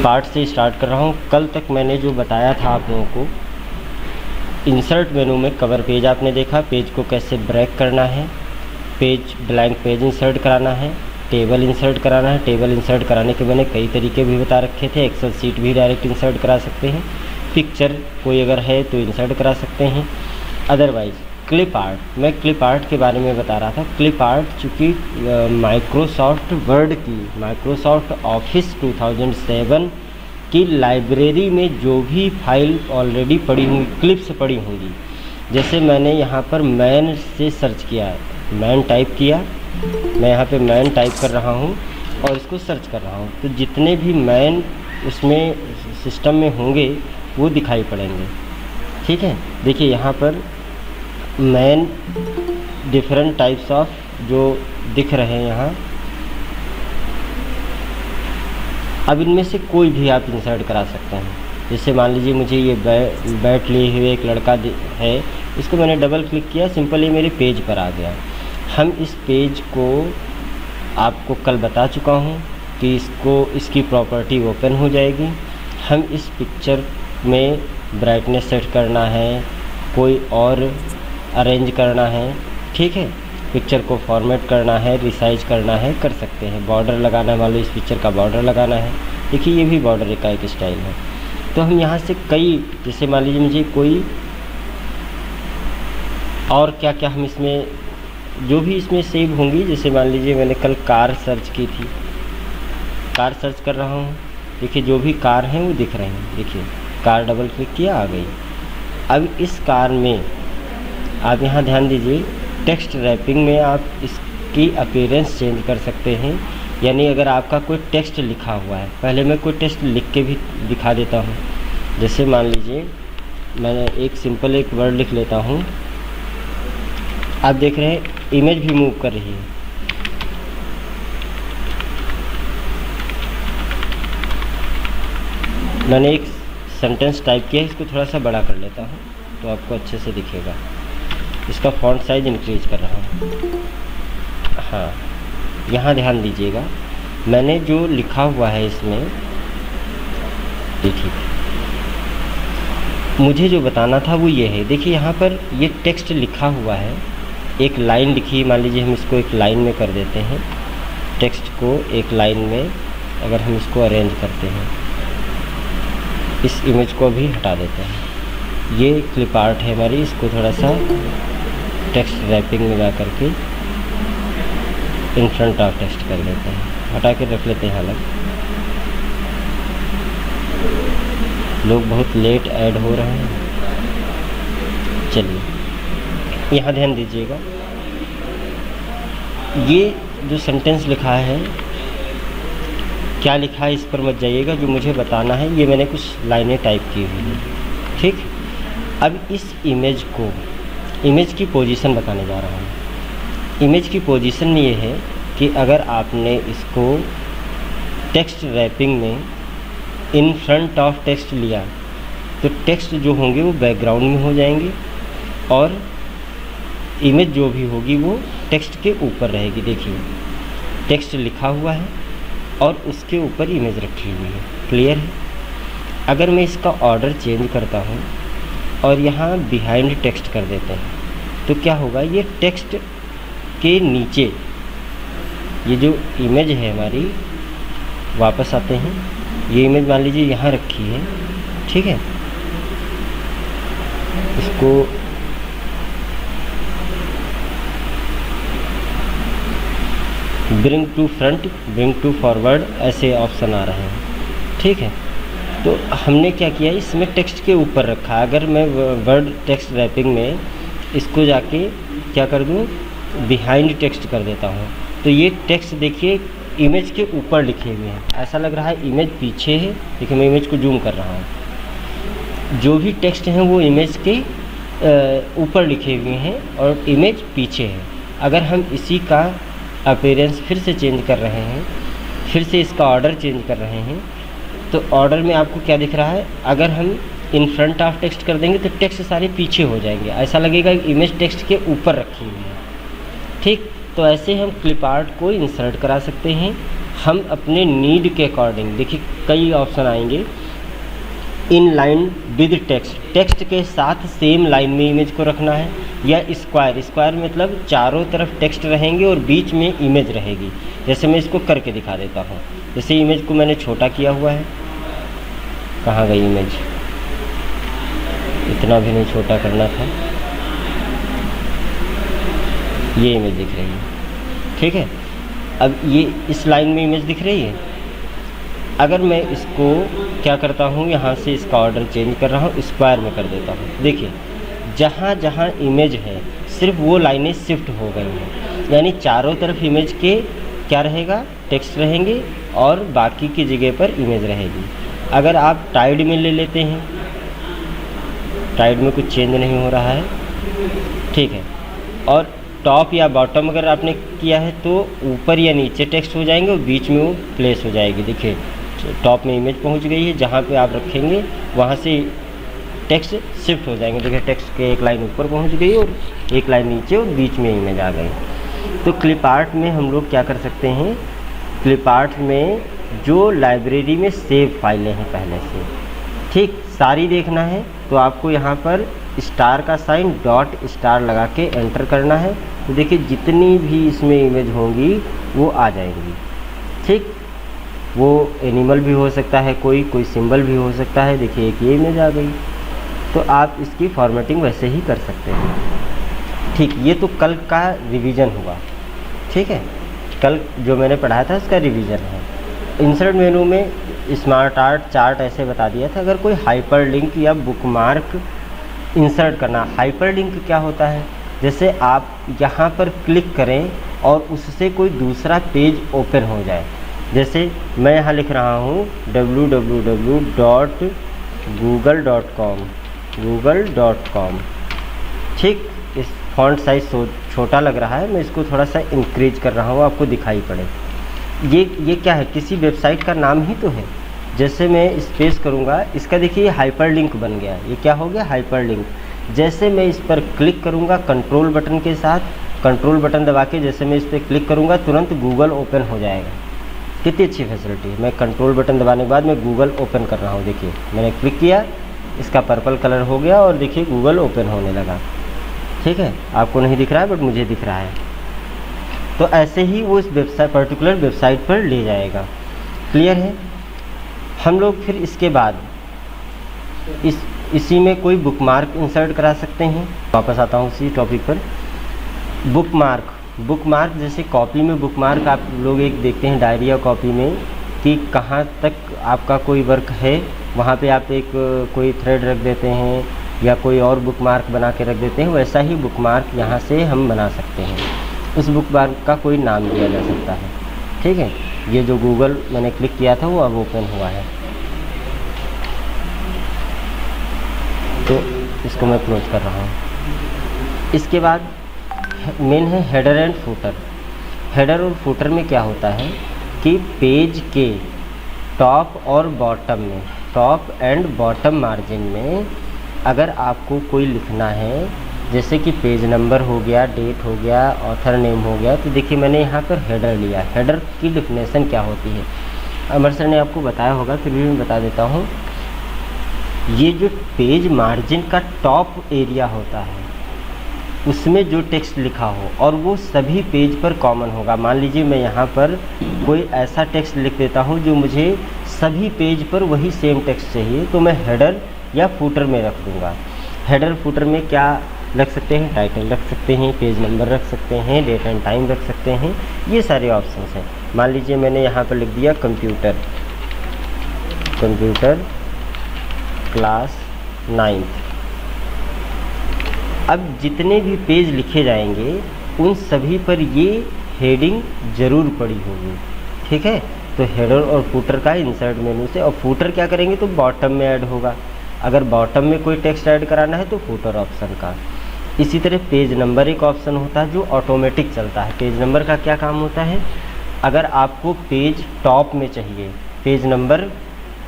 Part से start कर रहा हूँ। कल तक मैंने जो बताया था आप लोगों को, इंसर्ट मेनू में कवर पेज आपने देखा, पेज को कैसे ब्रेक करना है, पेज ब्लैंक पेज इंसर्ट कराना है, टेबल इंसर्ट कराना है। टेबल इंसर्ट कराने के मैंने कई तरीके भी बता रखे थे। एक्सेल सीट भी डायरेक्ट इंसर्ट करा सकते हैं, पिक्चर कोई अगर है तो इंसर्ट करा सकते हैं। अदरवाइज़ क्लिप आर्ट, मैं क्लिप आर्ट के बारे में बता रहा था। क्लिप आर्ट चूँकि माइक्रोसॉफ्ट वर्ड की, माइक्रोसॉफ्ट ऑफिस 2007 की लाइब्रेरी में जो भी फाइल ऑलरेडी पड़ी हुई, क्लिप्स पड़ी होंगी, जैसे मैंने यहाँ पर मैन से सर्च किया, मैन टाइप किया, मैं यहाँ पे मैन टाइप कर रहा हूँ और इसको सर्च कर रहा हूँ, तो जितने भी मैन उसमें सिस्टम में होंगे वो दिखाई पड़ेंगे। ठीक है, देखिए यहाँ पर मैन डिफरेंट टाइप्स ऑफ जो दिख रहे हैं यहाँ। अब इनमें से कोई भी आप इंसर्ट करा सकते हैं। जैसे मान लीजिए मुझे ये बैट लिए हुए एक लड़का है, इसको मैंने डबल क्लिक किया, सिंपल ये मेरे पेज पर आ गया। हम इस पेज को आपको कल बता चुका हूँ कि इसकी प्रॉपर्टी ओपन हो जाएगी। हम इस पिक्चर में ब्राइटनेस सेट करना है, कोई और अरेंज करना है, ठीक है, पिक्चर को फॉर्मेट करना है, रिसाइज करना है, कर सकते हैं। बॉर्डर लगाना है, मान लो इस पिक्चर का बॉर्डर लगाना है, देखिए ये भी बॉर्डर का एक स्टाइल है। तो हम यहाँ से कई, जैसे मान लीजिए मुझे कोई और क्या क्या हम इसमें जो भी इसमें सेव होंगी, जैसे मान लीजिए मैंने कल कार सर्च की थी, कार सर्च कर रहा हूँ, देखिए जो भी कार हैं वो दिख रहे हैं। देखिए कार डबल क्लिक किया, आ गई। अब इस कार में आप यहाँ ध्यान दीजिए, टेक्स्ट रैपिंग में आप इसकी अपीयरेंस चेंज कर सकते हैं। यानी अगर आपका कोई टेक्स्ट लिखा हुआ है, पहले मैं कोई टेक्स्ट लिख के भी दिखा देता हूँ। जैसे मान लीजिए मैंने एक सिंपल एक वर्ड लिख लेता हूँ, आप देख रहे हैं इमेज भी मूव कर रही है। मैंने एक सेंटेंस टाइप किया, इसको थोड़ा सा बड़ा कर लेता हूँ तो आपको अच्छे से दिखेगा। इसका फॉन्ट साइज इंक्रीज कर रहा हूँ। हाँ, यहाँ ध्यान दीजिएगा, मैंने जो लिखा हुआ है इसमें, देखिए मुझे जो बताना था वो ये है। देखिए यहाँ पर ये टेक्स्ट लिखा हुआ है, एक लाइन लिखी, मान लीजिए हम इसको एक लाइन में कर देते हैं। टेक्स्ट को एक लाइन में अगर हम इसको अरेंज करते हैं, इस इमेज को भी हटा देते हैं। ये क्लिप आर्ट है हमारी, इसको थोड़ा सा टेक्स्ट रैपिंग में जा करके इन फ्रंट ऑफ टेक्स्ट कर देते हैं, हटा के रख लेते हैं अलग। लोग बहुत लेट ऐड हो रहे हैं। चलिए यहाँ ध्यान दीजिएगा, ये जो सेंटेंस लिखा है, क्या लिखा है इस पर मत जाइएगा, जो मुझे बताना है ये मैंने कुछ लाइनें टाइप की हुई हैं। ठीक, अब इस इमेज को, इमेज की पोजीशन बताने जा रहा हूँ। इमेज की पोजीशन ये है कि अगर आपने इसको टेक्स्ट रैपिंग में इन फ्रंट ऑफ टेक्स्ट लिया तो टेक्स्ट जो होंगे वो बैकग्राउंड में हो जाएंगे और इमेज जो भी होगी वो टेक्स्ट के ऊपर रहेगी। देखिए टेक्स्ट लिखा हुआ है और उसके ऊपर इमेज रखी हुई है, क्लियर है। अगर मैं इसका ऑर्डर चेंज करता हूँ और यहाँ बिहाइंड टेक्स्ट कर देते हैं तो क्या होगा, ये टेक्स्ट के नीचे ये जो इमेज है हमारी, वापस आते हैं, ये इमेज मान लीजिए यहाँ रखी है, ठीक है, इसको bring to front, bring to forward, ऐसे ऑप्शन आ रहे हैं। ठीक है, तो हमने क्या किया, इसमें टेक्स्ट के ऊपर रखा। अगर मैं वर्ड टेक्स्ट रैपिंग में इसको जाके क्या कर दूँ, बिहाइंड टेक्स्ट कर देता हूँ, तो ये टेक्स्ट देखिए इमेज के ऊपर लिखे हुए हैं। ऐसा लग रहा है इमेज पीछे है। देखिए मैं इमेज को जूम कर रहा हूँ, जो भी टेक्स्ट हैं वो इमेज के ऊपर लिखे हुए हैं और इमेज पीछे है। अगर हम इसी का अपीयरेंस फिर से चेंज कर रहे हैं, फिर से इसका ऑर्डर चेंज कर रहे हैं, तो ऑर्डर में आपको क्या दिख रहा है, अगर हम इन फ्रंट ऑफ टेक्स्ट कर देंगे तो टेक्स्ट सारे पीछे हो जाएंगे, ऐसा लगेगा इमेज टेक्स्ट के ऊपर रखी हुई है। ठीक, तो ऐसे हम क्लिप आर्ट को इंसर्ट करा सकते हैं हम अपने नीड के अकॉर्डिंग, देखिए कई ऑप्शन आएंगे। In line with text, text के साथ सेम लाइन में इमेज को रखना है, या स्क्वायर, स्क्वायर मतलब चारों तरफ टेक्स्ट रहेंगे और बीच में इमेज रहेगी। जैसे मैं इसको करके दिखा देता हूँ। जैसे इमेज को मैंने छोटा किया हुआ है, कहाँ गई इमेज, इतना भी नहीं छोटा करना था, ये इमेज दिख रही है, ठीक है। अब ये इस लाइन में इमेज दिख रही है। अगर मैं इसको क्या करता हूँ, यहाँ से इसका ऑर्डर चेंज कर रहा हूँ, स्क्वायर में कर देता हूँ। देखिए जहाँ जहाँ इमेज है सिर्फ वो लाइनें शिफ्ट हो गई हैं, यानी चारों तरफ इमेज के क्या रहेगा, टेक्स्ट रहेंगे और बाकी की जगह पर इमेज रहेगी। अगर आप टाइड में ले लेते हैं, टाइड में कुछ चेंज नहीं हो रहा है, ठीक है, और टॉप या बॉटम अगर आपने किया है तो ऊपर या नीचे टेक्स्ट हो जाएंगे और बीच में वो प्लेस हो जाएगी। देखिए टॉप में इमेज पहुंच गई है, जहाँ पे आप रखेंगे वहाँ से टेक्स्ट शिफ्ट हो जाएंगे। देखिए टेक्स्ट के एक लाइन ऊपर पहुंच गई और एक लाइन नीचे और बीच में इमेज आ गई। तो क्लिप आर्ट में हम लोग क्या कर सकते हैं, क्लिप आर्ट में जो लाइब्रेरी में सेव फाइलें हैं पहले से, ठीक, सारी देखना है तो आपको यहाँ पर स्टार का साइन डॉट स्टार लगा के एंटर करना है। तो देखिए जितनी भी इसमें इमेज होंगी वो आ जाएंगी, ठीक। वो एनिमल भी हो सकता है, कोई सिंबल भी हो सकता है। देखिए एक ये इमेज आ गई, तो आप इसकी फॉर्मेटिंग वैसे ही कर सकते हैं, ठीक। ये तो कल का रिवीजन हुआ, ठीक है, कल जो मैंने पढ़ाया था उसका रिवीजन है। इंसर्ट मेनू में स्मार्ट आर्ट चार्ट ऐसे बता दिया था। अगर कोई हाइपर लिंक या बुकमार्क इंसर्ट करना, हाइपर लिंक क्या होता है, जैसे आप यहाँ पर क्लिक करें और उससे कोई दूसरा पेज ओपन हो जाए। जैसे मैं यहाँ लिख रहा हूँ www.google.com, ठीक। इस फॉन्ट साइज छोटा लग रहा है, मैं इसको थोड़ा सा इंक्रीज कर रहा हूँ, आपको दिखाई पड़े। ये क्या है, किसी वेबसाइट का नाम ही तो है। जैसे मैं स्पेस करूँगा, इसका देखिए हाइपर लिंक बन गया। ये क्या हो गया, हाइपर लिंक। जैसे मैं इस पर क्लिक करूँगा कंट्रोल बटन के साथ, कंट्रोल बटन दबा के जैसे मैं इस पर क्लिक करूँगा तुरंत गूगल ओपन हो जाएगा। कितनी अच्छी फैसिलिटी है। मैं कंट्रोल बटन दबाने के बाद मैं गूगल ओपन कर रहा हूँ, देखिए मैंने क्लिक किया, इसका पर्पल कलर हो गया और देखिए गूगल ओपन होने लगा, ठीक है। आपको नहीं दिख रहा है बट मुझे दिख रहा है। तो ऐसे ही वो इस वेबसाइट, पर्टिकुलर वेबसाइट पर ले जाएगा। क्लियर है। हम लोग फिर इसके बाद इसी में कोई बुकमार्क इंसर्ट करा सकते हैं। वापस आता हूँ उसी टॉपिक पर। बुकमार्क जैसे कॉपी में बुकमार्क आप लोग एक देखते हैं डायरी या कॉपी में कि कहाँ तक आपका कोई वर्क है, वहाँ पे आप एक कोई थ्रेड रख देते हैं या कोई और बुकमार्क बना के रख देते हैं। वैसा ही बुकमार्क यहाँ से हम बना सकते हैं। उस बुकमार्क का कोई नाम दिया जा सकता है, ठीक है। ये जो गूगल मैंने क्लिक किया था वो अब ओपन हुआ है, तो इसको मैं क्लोज कर रहा हूँ। इसके बाद मेन है हेडर एंड फुटर। हेडर और फुटर में क्या होता है कि पेज के टॉप और बॉटम में, टॉप एंड बॉटम मार्जिन में अगर आपको कोई लिखना है, जैसे कि पेज नंबर हो गया, डेट हो गया, ऑथर नेम हो गया, तो देखिए मैंने यहाँ पर हेडर लिया। हेडर की डेफिनेशन क्या होती है अमर सर ने आपको बताया होगा, फिर भी मैं बता देता हूँ। ये जो पेज मार्जिन का टॉप एरिया होता है उसमें जो टेक्स्ट लिखा हो और वो सभी पेज पर कॉमन होगा। मान लीजिए मैं यहाँ पर कोई ऐसा टेक्स्ट लिख देता हूँ जो मुझे सभी पेज पर वही सेम टेक्स्ट चाहिए, तो मैं हेडर या फुटर में रख दूँगा। हेडर फुटर में क्या रख सकते हैं, टाइटल रख सकते हैं, पेज नंबर रख सकते हैं, डेट एंड टाइम रख सकते हैं, ये सारे ऑप्शंस हैं। मान लीजिए मैंने यहाँ पर लिख दिया कंप्यूटर क्लास 9th। अब जितने भी पेज लिखे जाएंगे उन सभी पर ये हेडिंग ज़रूर पड़ी होगी, ठीक है। तो हेडर और फुटर का इंसर्ट मेनू से, और फुटर क्या करेंगे तो बॉटम में ऐड होगा। अगर बॉटम में कोई टेक्स्ट ऐड कराना है तो फुटर ऑप्शन का। इसी तरह पेज नंबर एक ऑप्शन होता है जो ऑटोमेटिक चलता है। पेज नंबर का क्या काम होता है, अगर आपको पेज टॉप में चाहिए, पेज नंबर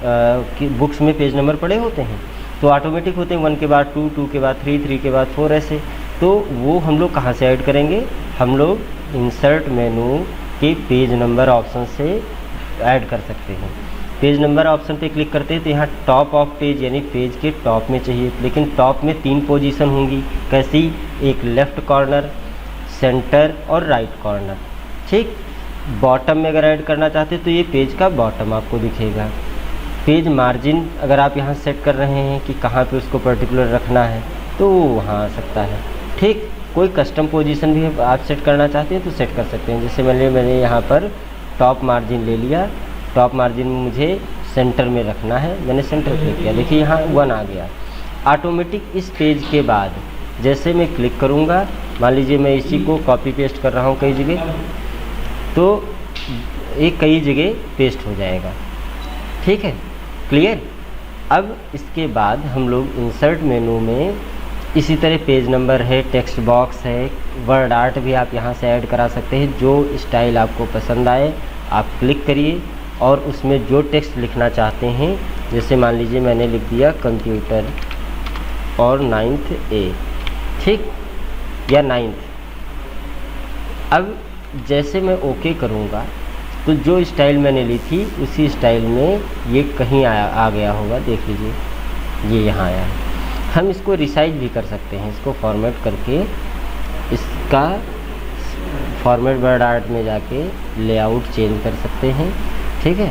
की बुक्स में पेज नंबर पड़े होते हैं तो ऑटोमेटिक होते हैं, 1 के बाद 2, 2 के बाद 3, 3 के बाद 4 ऐसे। तो वो हम लोग कहाँ से ऐड करेंगे, हम लोग इंसर्ट मेनू के पेज नंबर ऑप्शन से ऐड कर सकते हैं। पेज नंबर ऑप्शन पे क्लिक करते हैं तो यहाँ टॉप ऑफ पेज यानी पेज के टॉप में चाहिए, लेकिन टॉप में 3 पोजीशन होंगी। कैसी? एक लेफ़्ट कॉर्नर, सेंटर और राइट कॉर्नर। ठीक, बॉटम में अगर ऐड करना चाहते हैं तो ये पेज का बॉटम आपको दिखेगा। पेज मार्जिन अगर आप यहाँ सेट कर रहे हैं कि कहाँ पे उसको पर्टिकुलर रखना है तो वहाँ आ सकता है। ठीक, कोई कस्टम पोजीशन भी आप सेट करना चाहते हैं तो सेट कर सकते हैं। जैसे मैंने यहाँ पर टॉप मार्जिन ले लिया, टॉप मार्जिन में मुझे सेंटर में रखना है, मैंने सेंटर क्लिक किया, देखिए यहाँ 1 आ गया। ऑटोमेटिक इस पेज के बाद जैसे मैं क्लिक करूँगा, मान लीजिए मैं इसी को कॉपी पेस्ट कर रहा हूँ कई जगह, तो एक कई जगह पेस्ट हो जाएगा। ठीक है, क्लियर। अब इसके बाद हम लोग इंसर्ट मेनू में इसी तरह पेज नंबर है, टेक्स्ट बॉक्स है, वर्ड आर्ट भी आप यहाँ से ऐड करा सकते हैं। जो स्टाइल आपको पसंद आए आप क्लिक करिए और उसमें जो टेक्स्ट लिखना चाहते हैं, जैसे मान लीजिए मैंने लिख दिया कंप्यूटर और 9th A, ठीक, या 9th। अब जैसे मैं ओके करूँगा तो जो स्टाइल मैंने ली थी उसी स्टाइल में ये कहीं आ गया होगा, देख लीजिए ये यहाँ आया है। हम इसको रिसाइज भी कर सकते हैं, इसको फॉर्मेट करके इसका फॉर्मेट वर्ड आर्ट में जाके लेआउट चेंज कर सकते हैं। ठीक है,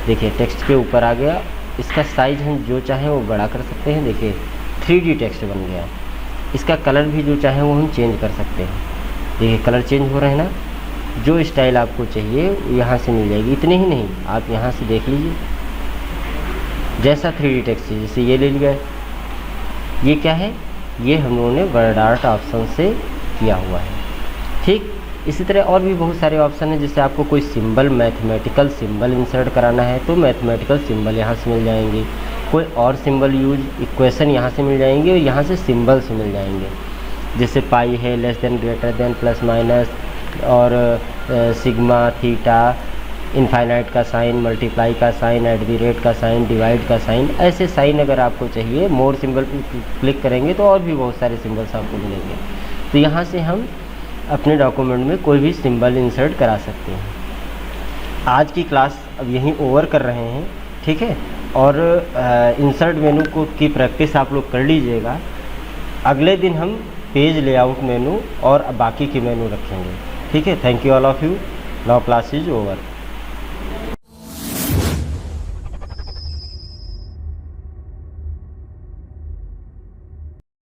देखिए टेक्स्ट के ऊपर आ गया, इसका साइज हम जो चाहें वो बड़ा कर सकते हैं। देखिए 3D टेक्स्ट बन गया। इसका कलर भी जो चाहें वो हम चेंज कर सकते हैं। देखिए कलर चेंज हो रहे हैं ना। जो स्टाइल आपको चाहिए यहाँ से मिल जाएगी। इतने ही नहीं, आप यहाँ से देख लीजिए, जैसा 3D टेक्स्ट है, जैसे ये ले लिया, ये क्या है, ये हम लोगों ने वर्ड आर्ट ऑप्शन से किया हुआ है। ठीक, इसी तरह और भी बहुत सारे ऑप्शन हैं। जैसे आपको कोई सिंबल, मैथमेटिकल सिंबल इंसर्ट कराना है तो मैथमेटिकल सिंबल यहाँ से मिल जाएंगे। कोई और सिंबल यूज, इक्वेशन यहाँ से मिल जाएंगे और यहाँ से सिंबल्स मिल जाएंगे। जैसे पाई है, less than, greater than, plus minus, और सिग्मा, थीटा, इनफाइनाइट का साइन, मल्टीप्लाई का साइन, @ का साइन, डिवाइड का साइन, ऐसे साइन अगर आपको चाहिए, मोर सिंबल पर क्लिक करेंगे तो और भी बहुत सारे सिंबल्स आपको मिलेंगे। तो यहाँ से हम अपने डॉक्यूमेंट में कोई भी सिंबल इंसर्ट करा सकते हैं। आज की क्लास अब यहीं ओवर कर रहे हैं। ठीक है, और इंसर्ट मेनू को की प्रैक्टिस आप लोग कर लीजिएगा। अगले दिन हम पेज लेआउट मेनू और बाकी के मेनू रखेंगे। ठीक है, thank you all of you. Now class is over.